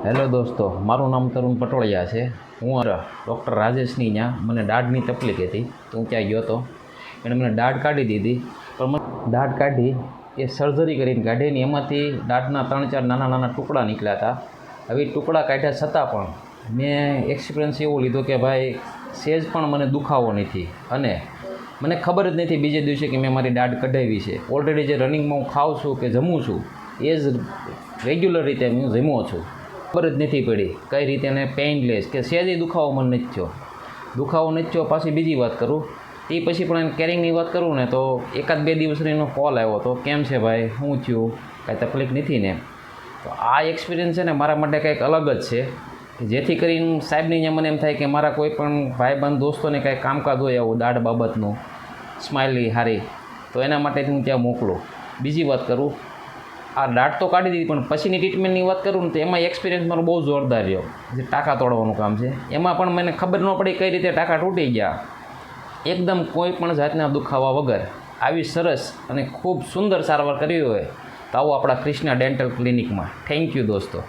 Hello દોસ્તો, મારું નામ તરુણ પટોળિયા છે। હું ડૉક્ટર રાજેશની ત્યાં મને દાઢની તકલીફ હતી તો હું ત્યાં ગયો હતો। એણે મને દાઢ કાઢી દીધી, પણ મને દાઢ કાઢી એ સર્જરી કરીને કાઢી ને એમાંથી દાઢના 3-4 નાના નાના ટુકડા નીકળ્યા હતા। હવે ટુકડા કાઢ્યા છતાં પણ મેં એક્સપિરિયન્સ એવો લીધો કે ભાઈ સહેજ પણ મને દુખાવો નથી અને મને ખબર જ નથી બીજે દિવસે કે મેં મારી દાઢ કઢાવી છે। ઓલરેડી જે રનિંગમાં હું ખાઉં છું કે જમું છું એ જ રેગ્યુલર રીતે હું જમ્યો છું। ખબર જ નથી પડી કઈ રીતે એને પેઇનલેસ કે સહેજે દુખાવો મને નથી થયો। દુખાવો નથી થયો। પાછી બીજી વાત કરું તે પછી પણ એને કેરિંગની વાત કરું ને તો 1-2 દિવસ એનો કોલ આવ્યો હતો, કેમ છે ભાઈ, શું થયું, કાંઈ તકલીફ નથી ને? તો આ એક્સપિરિયન્સ છે ને મારા માટે કંઈક અલગ જ છે કે જેથી કરીને સાહેબની અહીંયા મને એમ થાય કે મારા કોઈ પણ ભાઈબંધ દોસ્તોને કાંઈ કામકાજ હોય આવું દાઢ બાબતનું સ્માઇલી હારી તો એના માટે હું ત્યાં મોકલું। બીજી વાત કરું, આ દાઢ તો કાઢી દીધી પણ પછીની ટ્રીટમેન્ટની વાત કરું ને તો એમાં એક્સપિરિયન્સ મારો બહુ જોરદાર રહ્યો। જે ટાંકા તોડવાનું કામ છે એમાં પણ મને ખબર ન પડી કઈ રીતે ટાંકા તૂટી ગયા, એકદમ કોઈ પણ જાતના દુખાવા વગર આવી સરસ અને ખૂબ સુંદર સારવાર કરવી હોય તો આવો આપણા ક્રિષ્ના ડેન્ટલ ક્લિનિકમાં। થેન્ક યુ દોસ્તો।